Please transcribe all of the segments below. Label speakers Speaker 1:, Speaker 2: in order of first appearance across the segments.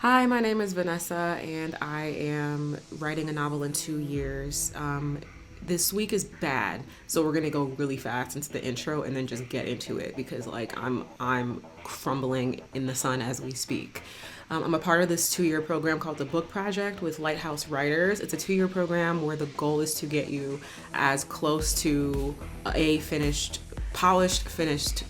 Speaker 1: Hi, my name is Vanessa, and I am writing a novel in 2 years. This week is bad, so we're gonna go really fast into the intro and then just get into it because I'm crumbling in the sun as we speak. I'm a part of this 2 year program called the Book Project with Lighthouse Writers. It's a 2 year program where the goal is to get you as close to a finished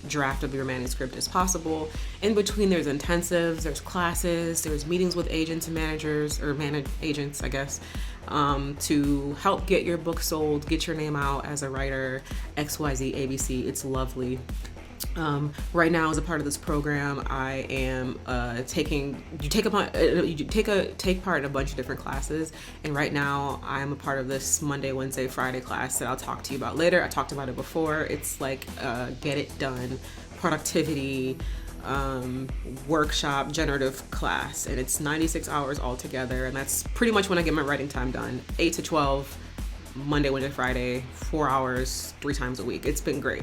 Speaker 1: draft of your manuscript as possible. In between, there's intensives, there's classes, there's meetings with agents and managers, or agents, I guess, to help get your book sold, get your name out as a writer, XYZ, ABC. It's lovely. Right now, as a part of this program, I am taking you take part in a bunch of different classes, and right now I'm a part of this Monday, Wednesday, Friday class that I'll talk to you about later. I talked about it before. It's like get it done, productivity workshop, generative class, and it's 96 hours altogether, and that's pretty much when I get my writing time done. 8 to 12, Monday, Wednesday, Friday, 4 hours, 3 times a week. It's been great.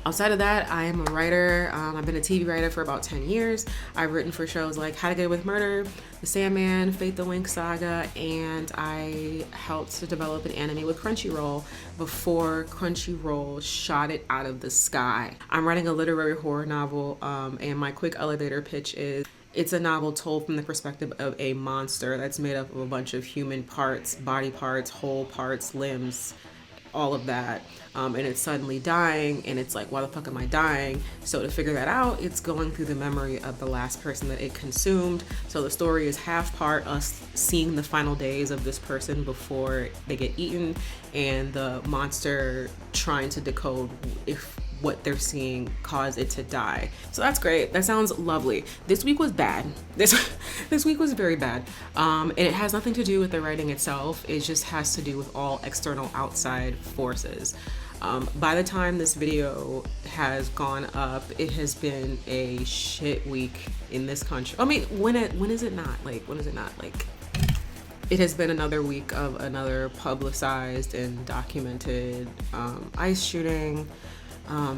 Speaker 1: Outside of that, I am a writer. I've been a TV writer for about 10 years. I've written for shows like How to Get Away with Murder, The Sandman, Fate the Winx Saga, and I helped to develop an anime with Crunchyroll before Crunchyroll shot it out of the sky. I'm writing a literary horror novel, and my quick elevator pitch is it's a novel told from the perspective of a monster that's made up of a bunch of human parts, body parts, whole parts, limbs, all of that, and it's suddenly dying, and it's like, why the fuck am I dying? So to figure that out, it's going through the memory of the last person that it consumed. So the story is half part us seeing the final days of this person before they get eaten, and the monster trying to decode if what they're seeing caused it to die. So that's great. That sounds lovely. This week was bad. This week was very bad. And it has nothing to do with the writing itself. It just has to do with all external outside forces. By the time this video has gone up, it has been a shit week in this country. I mean, when is it not? When is it not? It has been another week of another publicized and documented ICE shooting.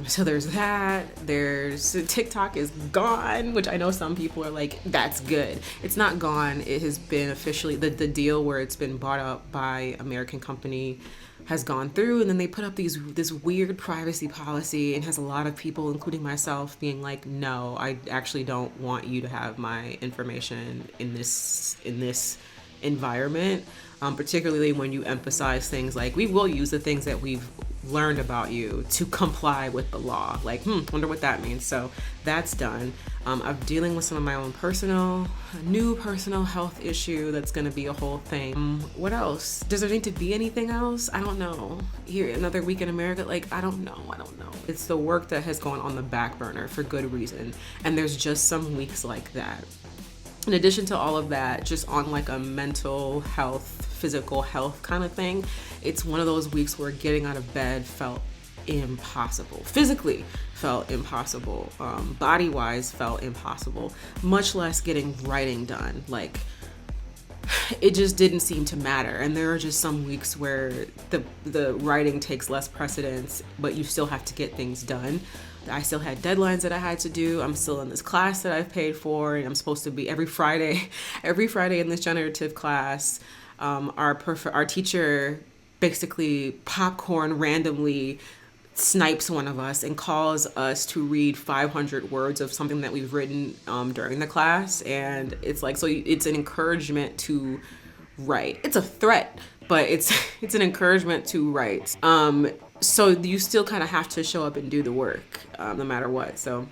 Speaker 1: So there's that. There's TikTok is gone, which I know some people are like, that's good. It's not gone. It has been officially, the deal where it's been bought up by American company has gone through, and then they put up this weird privacy policy, and has a lot of people, including myself, being like, no, I actually don't want you to have my information in this environment, particularly when you emphasize things like, we will use the things that we've learned about you to comply with the law. Wonder what that means. So that's done. I'm dealing with some of my own new personal health issue that's going to be a whole thing. What else? Does there need to be anything else? I don't know. Here, another week in America, I don't know. It's the work that has gone on the back burner for good reason. And there's just some weeks like that. In addition to all of that, just on a mental health, physical health kind of thing, it's one of those weeks where getting out of bed felt impossible. Physically felt impossible. Body-wise felt impossible. Much less getting writing done. It just didn't seem to matter. And there are just some weeks where the writing takes less precedence, but you still have to get things done. I still had deadlines that I had to do. I'm still in this class that I've paid for, and I'm supposed to be every Friday in this generative class. Our teacher basically popcorn randomly snipes one of us and calls us to read 500 words of something that we've written during the class, and it's it's an encouragement to write. It's a threat, but it's an encouragement to write. So you still kind of have to show up and do the work, no matter what. So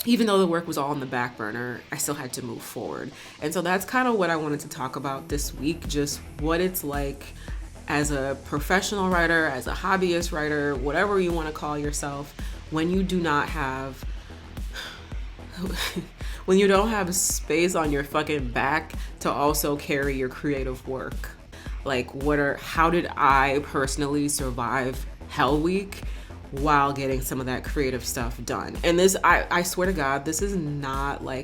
Speaker 1: even though the work was all on the back burner, I still had to move forward. And so that's kind of what I wanted to talk about this week, just what it's like as a professional writer, as a hobbyist writer, whatever you want to call yourself, when you do not have when you don't have space on your fucking back to also carry your creative work. How did I personally survive Hell Week while getting some of that creative stuff done? And this, I swear to God, this is not those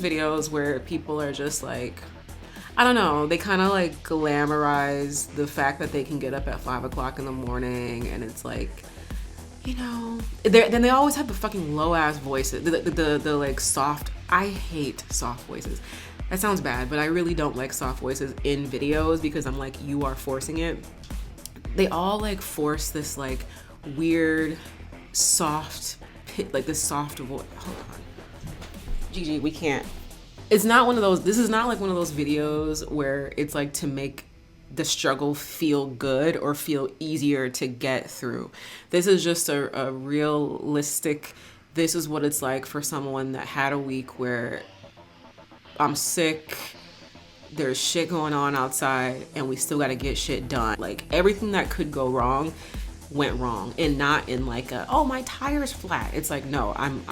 Speaker 1: videos where people are just I don't know, they kind of glamorize the fact that they can get up at 5 o'clock in the morning, and it's you know, then they always have the fucking low ass voices, the like soft. I hate soft voices. That sounds bad, but I really don't like soft voices in videos because I'm like, you are forcing it. They all like force this like weird soft like this soft voice. Hold on, Gigi, we can't. It's not one of those. This is not like one of those videos where it's like to make the struggle feel good or feel easier to get through. This is just a realistic, this is what it's like for someone that had a week where I'm sick, there's shit going on outside, and we still gotta get shit done. Like everything that could go wrong went wrong, and not in like a, oh, my tire's flat. It's like, no, I'm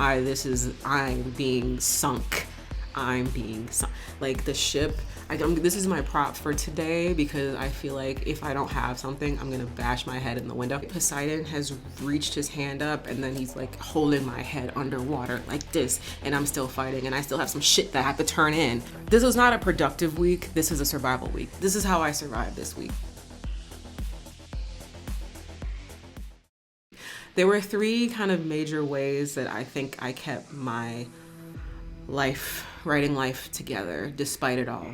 Speaker 1: being sunk. I'm being sunk. Like the ship, this is my prop for today because I feel like if I don't have something, I'm gonna bash my head in the window. Poseidon has reached his hand up and then he's like holding my head underwater like this, and I'm still fighting and I still have some shit that I have to turn in. This was not a productive week. This is a survival week. This is how I survived this week. There were 3 kind of major ways that I think I kept my writing life together despite it all.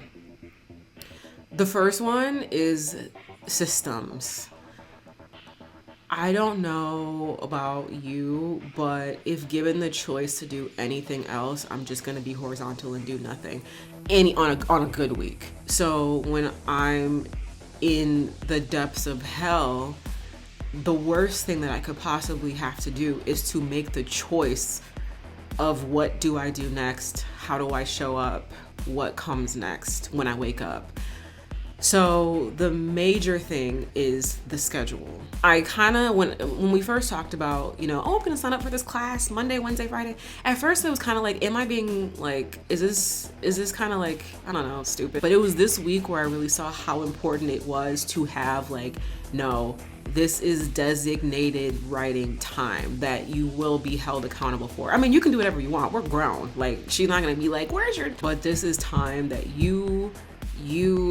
Speaker 1: The first one is systems. I don't know about you, but if given the choice to do anything else, I'm just gonna be horizontal and do nothing on a good week. So when I'm in the depths of hell, the worst thing that I could possibly have to do is to make the choice of what do I do next? How do I show up? What comes next when I wake up? So the major thing is the schedule. I kind of, when we first talked about, you know, oh, I'm gonna sign up for this class Monday, Wednesday, Friday. At first it was kind of like, am I being like, is this kind of like, I don't know, stupid. But it was this week where I really saw how important it was to have like, no, this is designated writing time that you will be held accountable for. I mean, you can do whatever you want. We're grown. Like, she's not gonna be like, where's your, but this is time that you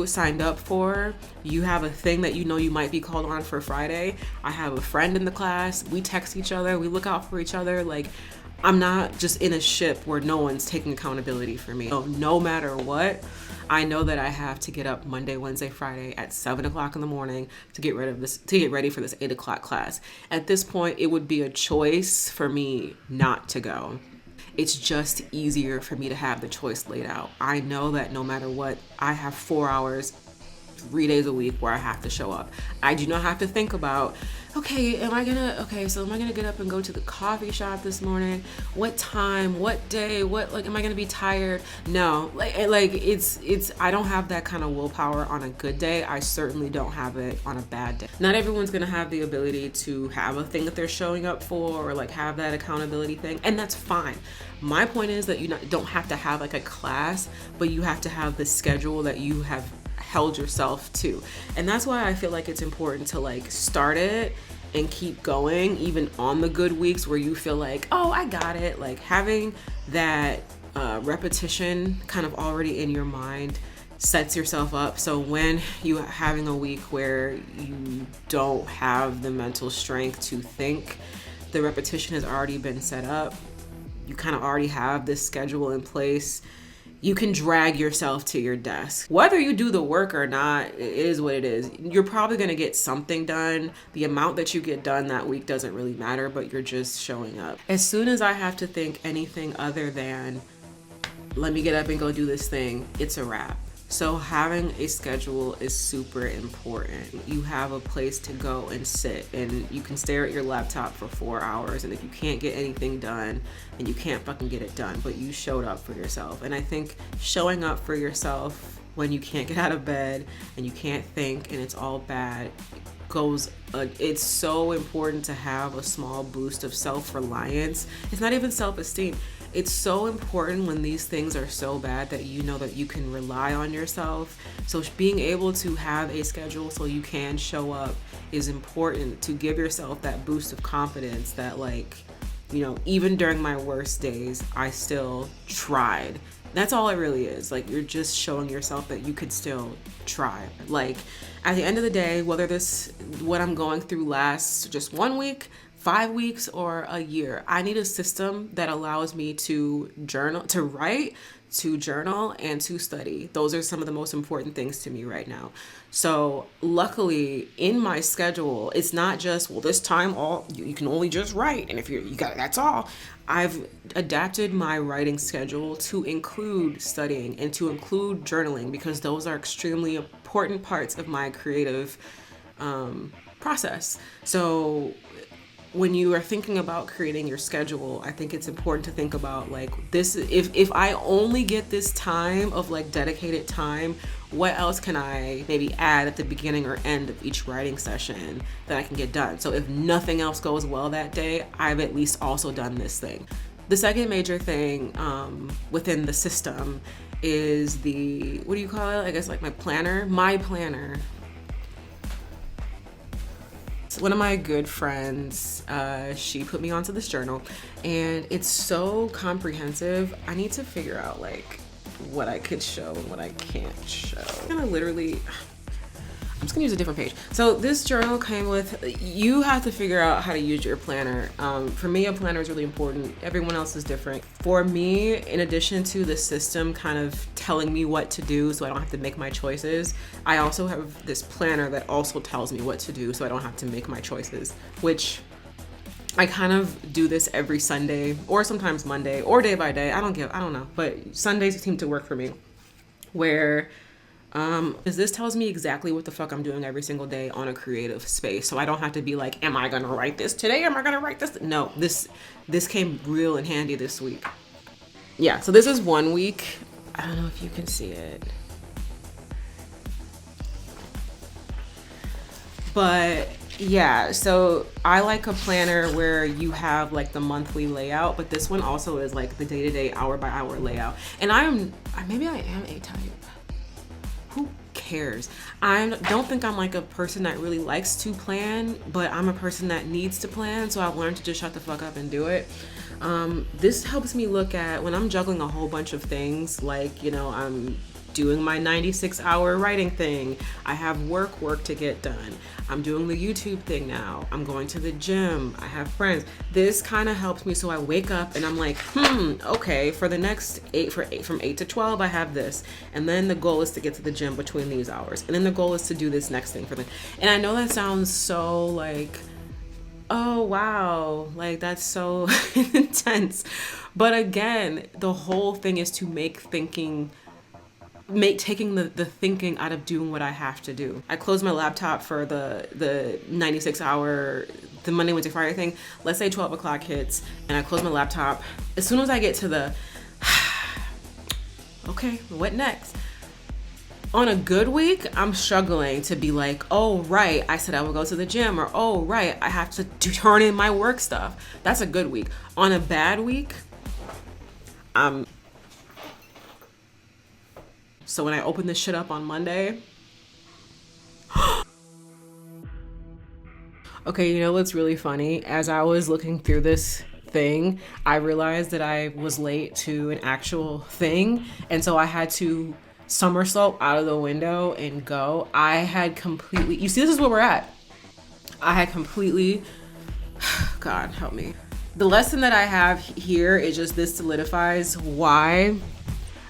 Speaker 1: signed up for. You have a thing that you know you might be called on for Friday. I have a friend in the class. We text each other. We look out for each other. Like, I'm not just in a ship where no one's taking accountability for me. So no matter what, I know that I have to get up Monday, Wednesday, Friday at 7 o'clock in the morning to get ready for this 8 o'clock class. At this point, it would be a choice for me not to go. It's just easier for me to have the choice laid out. I know that no matter what, I have 4 hours, 3 days a week where I have to show up. I do not have to think about, okay, am I gonna get up and go to the coffee shop this morning? What time, what day, am I gonna be tired? No, it's, I don't have that kind of willpower on a good day. I certainly don't have it on a bad day. Not everyone's gonna have the ability to have a thing that they're showing up for or like have that accountability thing, and that's fine. My point is that you don't have to have like a class, but you have to have the schedule that you have held yourself to. And that's why I feel like it's important to like start it and keep going even on the good weeks where you feel like, oh, I got it. Like having that repetition kind of already in your mind sets yourself up. So when you are having a week where you don't have the mental strength to think, the repetition has already been set up. You kind of already have this schedule in place. You can drag yourself to your desk. Whether you do the work or not, it is what it is. You're probably gonna get something done. The amount that you get done that week doesn't really matter, but you're just showing up. As soon as I have to think anything other than, let me get up and go do this thing, it's a wrap. So having a schedule is super important. You have a place to go and sit, and you can stare at your laptop for 4 hours, and if you can't get anything done, then you can't fucking get it done, but you showed up for yourself. And I think showing up for yourself when you can't get out of bed and you can't think and it's all bad it's so important to have a small boost of self-reliance. It's not even self-esteem. It's so important when these things are so bad that you know that you can rely on yourself. So being able to have a schedule so you can show up is important to give yourself that boost of confidence that, like, you know, even during my worst days, I still tried. That's all it really is. Like, you're just showing yourself that you could still try. Like, at the end of the day, whether what I'm going through lasts just 1 week, 5 weeks or a year. I need a system that allows me to journal, to write, to journal, and to study. Those are some of the most important things to me right now. So luckily in my schedule, it's not just, well, this time all you can only just write, and if you got, that's all. I've adapted my writing schedule to include studying and to include journaling, because those are extremely important parts of my creative process. So when you are thinking about creating your schedule, I think it's important to think about like this, if I only get this time of like dedicated time, what else can I maybe add at the beginning or end of each writing session that I can get done? So if nothing else goes well that day, I've at least also done this thing. The second major thing within the system is the, what do you call it? I guess like my planner. One of my good friends, she put me onto this journal, and it's so comprehensive. I need to figure out like what I could show and what I can't show. I'm just gonna use a different page. So this journal came with, you have to figure out how to use your planner. For me, a planner is really important. Everyone else is different. For me, in addition to the system kind of telling me what to do so I don't have to make my choices, I also have this planner that also tells me what to do so I don't have to make my choices, which I kind of do this every Sunday or sometimes Monday or day by day. I don't know. But Sundays seem to work for me, where this tells me exactly what the fuck I'm doing every single day on a creative space. So I don't have to be like, am I gonna write this today? Am I gonna write this? No, this came real in handy this week. Yeah, so this is 1 week. I don't know if you can see it. But yeah, so I like a planner where you have like the monthly layout, but this one also is like the day-to-day, hour-by-hour layout. And maybe I am A-type. Who cares? I don't think I'm like a person that really likes to plan, but I'm a person that needs to plan, so I've learned to just shut the fuck up and do it. This helps me look at when I'm juggling a whole bunch of things, like, you know, I'm doing my 96-hour writing thing. I have work to get done. I'm doing the YouTube thing now. I'm going to the gym. I have friends. This kind of helps me, so I wake up and I'm like, okay, for the next from 8 to 12, I have this. And then the goal is to get to the gym between these hours. And then the goal is to do this next thing for them. And I know that sounds so like, oh wow, like that's so intense. But again, the whole thing is to make taking the thinking out of doing what I have to do. I close my laptop for the 96-hour, the Monday, Wednesday, Friday thing. Let's say 12 o'clock hits and I close my laptop. As soon as I get to the, okay, what next? On a good week, I'm struggling to be like, oh, right, I said I would go to the gym, or oh, right, I have to turn in my work stuff. That's a good week. On a bad week, so when I open this shit up on Monday, okay, you know what's really funny? As I was looking through this thing, I realized that I was late to an actual thing, and so I had to somersault out of the window and go. I had completely, you see, this is where we're at. I had completely, God help me. The lesson that I have here is just this solidifies why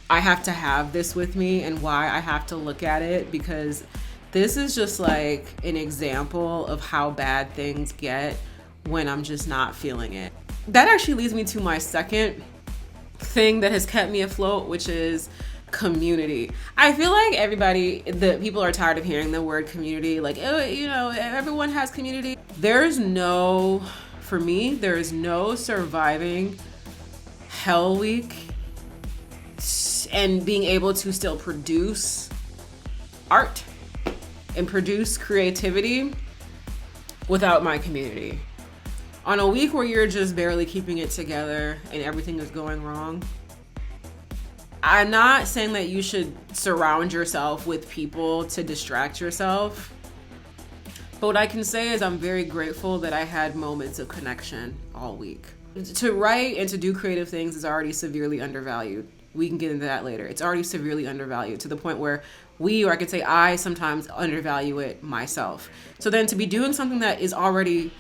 Speaker 1: I have to have this with me and why I have to look at it, because this is just like an example of how bad things get when I'm just not feeling it. That actually leads me to my second thing that has kept me afloat, which is community. I feel like the people are tired of hearing the word community. Like, you know, everyone has community. For me, there is no surviving Hell Week and being able to still produce art and produce creativity without my community. On a week where you're just barely keeping it together and everything is going wrong, I'm not saying that you should surround yourself with people to distract yourself, but what I can say is I'm very grateful that I had moments of connection all week. To write and to do creative things is already severely undervalued. We can get into that later. It's already severely undervalued to the point where I could say I sometimes undervalue it myself. So then to be doing something that is already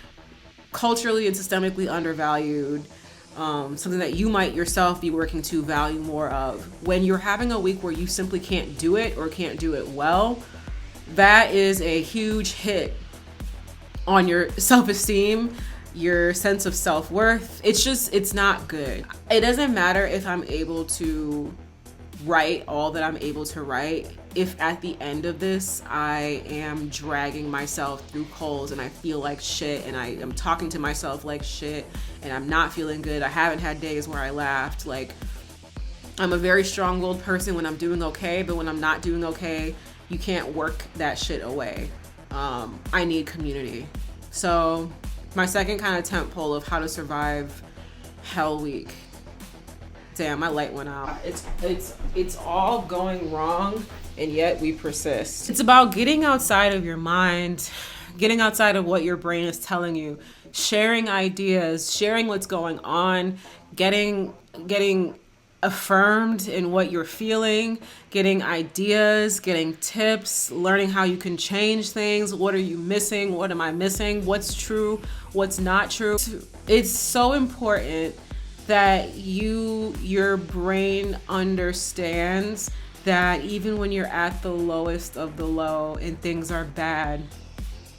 Speaker 1: culturally and systemically undervalued, something that you might yourself be working to value more of. When you're having a week where you simply can't do it or can't do it well, that is a huge hit on your self-esteem, your sense of self-worth. It's not good. It doesn't matter if I'm able to write all that I'm able to write, if at the end of this I am dragging myself through coals and I feel like shit and I am talking to myself like shit and I'm not feeling good. I haven't had days where I laughed. Like, I'm a very strong-willed person when I'm doing okay, but when I'm not doing okay, you can't work that shit away. I need community. So my second kind of tent pole of how to survive Hell Week. Damn, my light went out. It's all going wrong, and yet we persist. It's about getting outside of your mind, getting outside of what your brain is telling you, sharing ideas, sharing what's going on, getting affirmed in what you're feeling, getting ideas, getting tips, learning how you can change things. What are you missing? What am I missing? What's true? What's not true? It's so important that your brain understands that even when you're at the lowest of the low and things are bad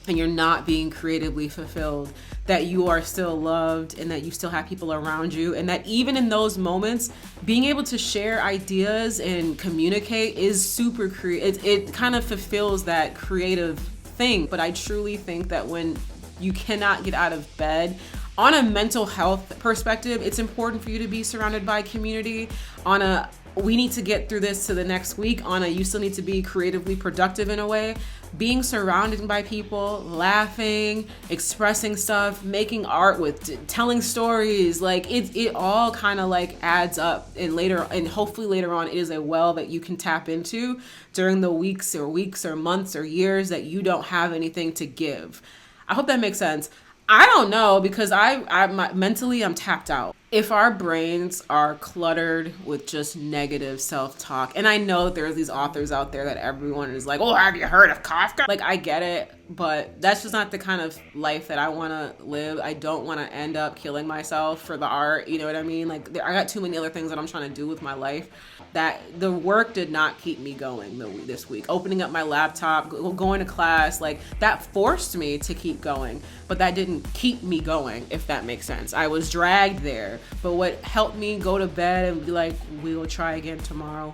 Speaker 1: and you're not being creatively fulfilled, that you are still loved and that you still have people around you, and that even in those moments, being able to share ideas and communicate is super creative. It kind of fulfills that creative thing. But I truly think that when you cannot get out of bed, on a mental health perspective, it's important for you to be surrounded by community. On a, we need to get through this to the next week. On a, you still need to be creatively productive in a way. Being surrounded by people, laughing, expressing stuff, making art with, telling stories, like it all kind of like adds up. And hopefully later on, it is a well that you can tap into during the weeks or months or years that you don't have anything to give. I hope that makes sense. I don't know, because mentally I'm tapped out. If our brains are cluttered with just negative self-talk, and I know that there's these authors out there that everyone is like, oh, have you heard of Kafka? Like, I get it, but that's just not the kind of life that I want to live. I don't want to end up killing myself for the art, you know what I mean? Like, I got too many other things that I'm trying to do with my life. That the work did not keep me going this week. Opening up my laptop, going to class, like that forced me to keep going, but that didn't keep me going, if that makes sense. I was dragged there, but what helped me go to bed and be like, we will try again tomorrow,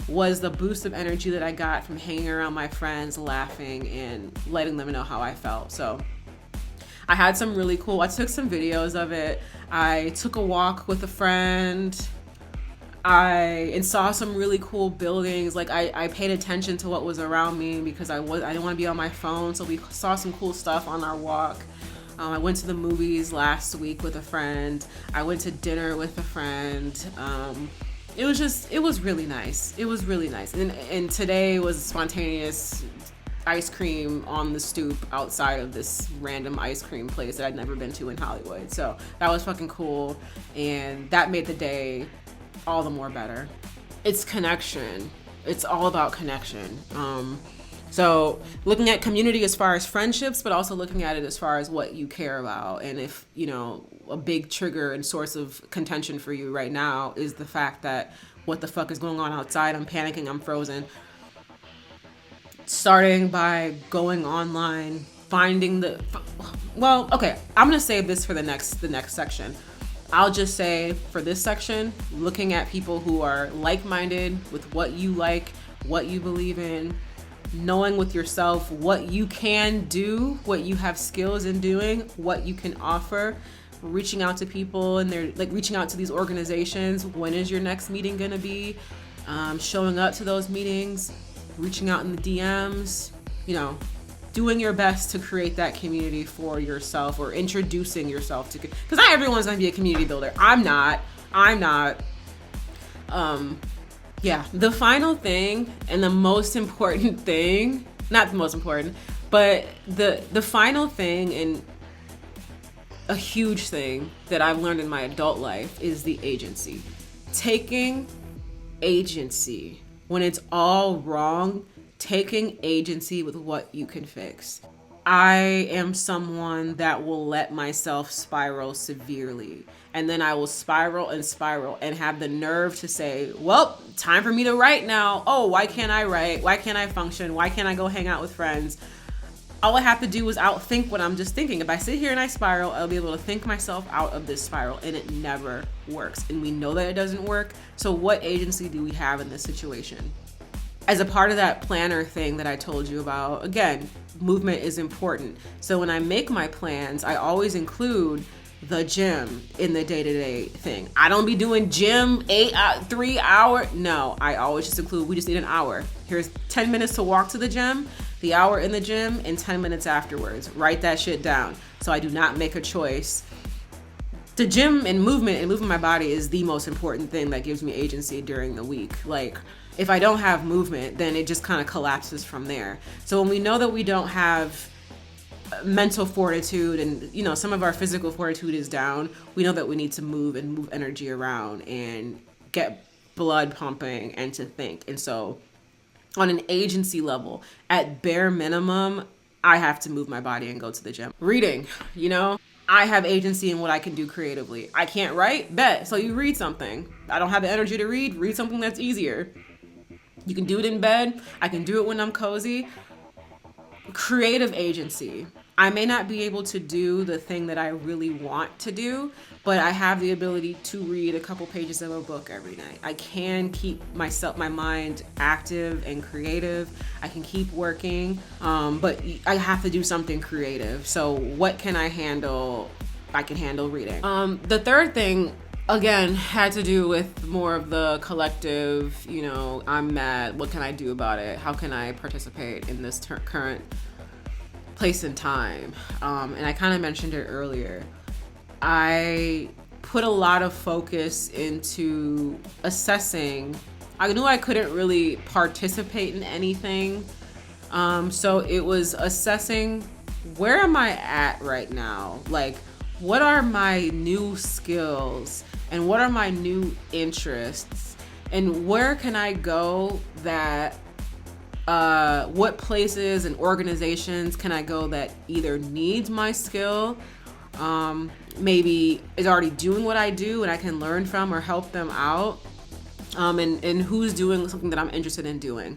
Speaker 1: was the boost of energy that I got from hanging around my friends, laughing and letting them know how I felt. So I had some really cool, I took some videos of it. I took a walk with a friend. I saw some really cool buildings. Like I paid attention to what was around me because I didn't want to be on my phone. So we saw some cool stuff on our walk. I went to the movies last week with a friend. I went to dinner with a friend. It was really nice. It was really nice. And today was spontaneous ice cream on the stoop outside of this random ice cream place that I'd never been to in Hollywood. So that was fucking cool. And that made the day all the more better. It's connection. It's all about connection. So looking at community as far as friendships, but also looking at it as far as what you care about. And if, you know, a big trigger and source of contention for you right now is the fact that what the fuck is going on outside? I'm panicking, I'm frozen. Starting by going online, finding well, okay, I'm gonna save this for the next section. I'll just say for this section, looking at people who are like-minded with what you like, what you believe in, knowing with yourself what you can do, what you have skills in doing, what you can offer, reaching out to people and they're like reaching out to these organizations. When is your next meeting gonna be? Showing up to those meetings, reaching out in the DMs, you know, doing your best to create that community for yourself or introducing yourself to, because not everyone's gonna be a community builder. I'm not. Yeah, the final thing and the most important thing, not the most important, but the final thing and a huge thing that I've learned in my adult life is the agency. Taking agency when it's all wrong, taking agency with what you can fix. I am someone that will let myself spiral severely. And then I will spiral and have the nerve to say, well, time for me to write now. Oh, why can't I write? Why can't I function? Why can't I go hang out with friends? All I have to do is outthink what I'm just thinking. If I sit here and I spiral, I'll be able to think myself out of this spiral, and it never works. And we know that it doesn't work. So what agency do we have in this situation? As a part of that planner thing that I told you about, again, movement is important. So when I make my plans, I always include the gym in the day-to-day thing. I don't be doing gym 3 hour. No, I always just include, we just need an hour. Here's 10 minutes to walk to the gym, the hour in the gym, and 10 minutes afterwards. Write that shit down. So I do not make a choice. The gym and moving my body is the most important thing that gives me agency during the week. Like, if I don't have movement, then it just kind of collapses from there. So when we know that we don't have mental fortitude and, you know, some of our physical fortitude is down, we know that we need to move and move energy around and get blood pumping and to think. And so on an agency level, at bare minimum, I have to move my body and go to the gym. Reading, you know, I have agency in what I can do creatively. I can't write, bet. So you read something. I don't have the energy to read something that's easier. You can do it in bed. I can do it when I'm cozy. Creative agency. I may not be able to do the thing that I really want to do, but I have the ability to read a couple pages of a book every night. I can keep my mind active and creative. I can keep working, but I have to do something creative. So what can I handle? I can handle reading. The third thing, again, had to do with more of the collective, you know, I'm mad, what can I do about it? How can I participate in this current place and time? And I kind of mentioned it earlier. I put a lot of focus into assessing. I knew I couldn't really participate in anything. So it was assessing, where am I at right now? Like, what are my new skills and what are my new interests, and where can I go that what places and organizations can I go that either needs my skill, maybe is already doing what I do and I can learn from or help them out, and who's doing something that I'm interested in doing.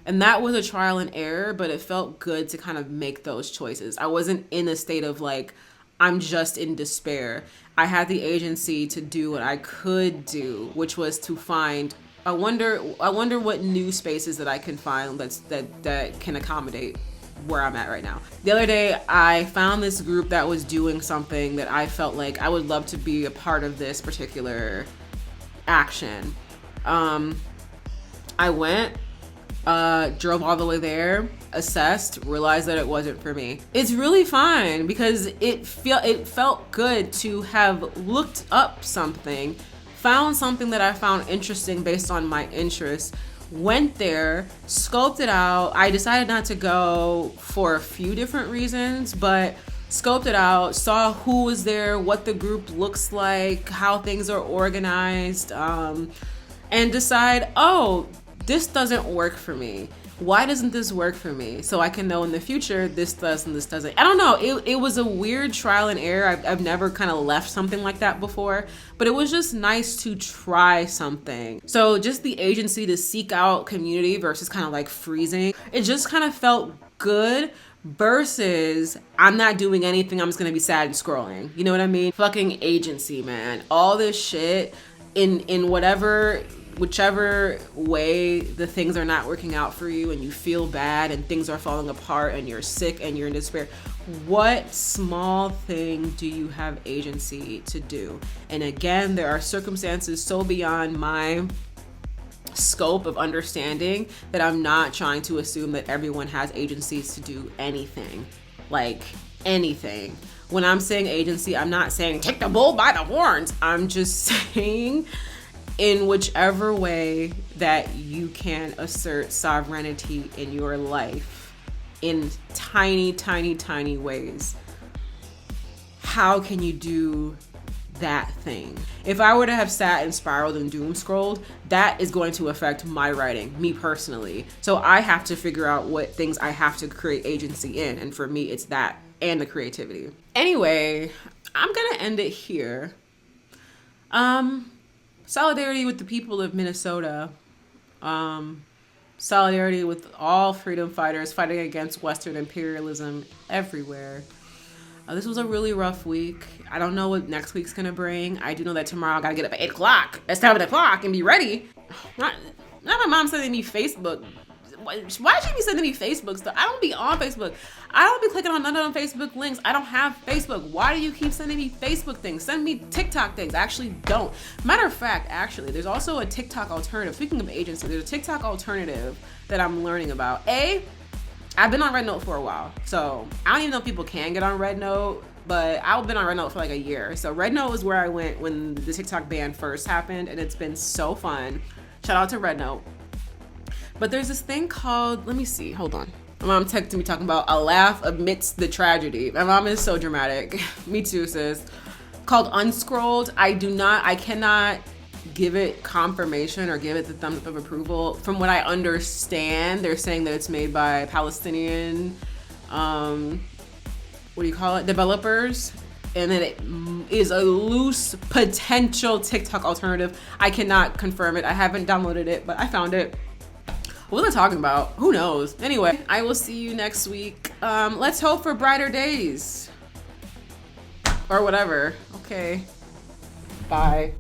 Speaker 1: And that was a trial and error, but it felt good to kind of make those choices. I wasn't in a state of like, I'm just in despair. I had the agency to do what I could do, which was to find, I wonder what new spaces that I can find that can accommodate where I'm at right now. The other day, I found this group that was doing something that I felt like I would love to be a part of this particular action. I went, drove all the way there, assessed, realized that it wasn't for me. It's really fine because it felt good to have looked up something, found something that I found interesting based on my interests, went there, scoped it out. I decided not to go for a few different reasons, but scoped it out, saw who was there, what the group looks like, how things are organized, and decide, oh, this doesn't work for me. Why doesn't this work for me? So I can know in the future this does and this doesn't. I don't know. It was a weird trial and error. I've never kind of left something like that before, but it was just nice to try something. So just the agency to seek out community versus kind of like freezing. It just kind of felt good versus I'm not doing anything. I'm just going to be sad and scrolling. You know what I mean? Fucking agency, man. All this shit in whichever way the things are not working out for you and you feel bad and things are falling apart and you're sick and you're in despair, what small thing do you have agency to do? And again, there are circumstances so beyond my scope of understanding that I'm not trying to assume that everyone has agencies to do anything. Like anything. When I'm saying agency, I'm not saying take the bull by the horns. I'm just saying in whichever way that you can assert sovereignty in your life in tiny, tiny, tiny ways, how can you do that thing. If I were to have sat and spiraled and doom scrolled, that is going to affect my writing, me personally. So I have to figure out what things I have to create agency in. And for me, it's that and the creativity. Anyway, I'm gonna end it here. Solidarity with the people of Minnesota. Solidarity with all freedom fighters fighting against Western imperialism everywhere. This was a really rough week. I don't know what next week's gonna bring. I do know that tomorrow I gotta get up at 8 o'clock. It's 7 o'clock and be ready. Not my mom sending me Facebook. Why should she be sending me Facebook stuff? I don't be on Facebook. I don't be clicking on none of them Facebook links. I don't have Facebook. Why do you keep sending me Facebook things? Send me TikTok things. I actually don't. Matter of fact, actually, there's also a TikTok alternative. Speaking of agency, there's a TikTok alternative that I'm learning about. I've been on Red Note for a while, so I don't even know if people can get on Red Note, but I've been on Red Note for like a year. So Red Note was where I went when the TikTok ban first happened, and it's been so fun. Shout out to Red Note. But there's this thing called, let me see, hold on. My mom texted me talking about a laugh amidst the tragedy. My mom is so dramatic. Me too, sis. Called Unscrolled. I cannot give it confirmation or give it the thumbs up of approval. From what I understand, they're saying that it's made by Palestinian, developers, and that it is a loose potential TikTok alternative. I cannot confirm it. I haven't downloaded it, but I found it. What was I talking about? Who knows? Anyway, I will see you next week. Let's hope for brighter days. Or whatever. Okay. Bye.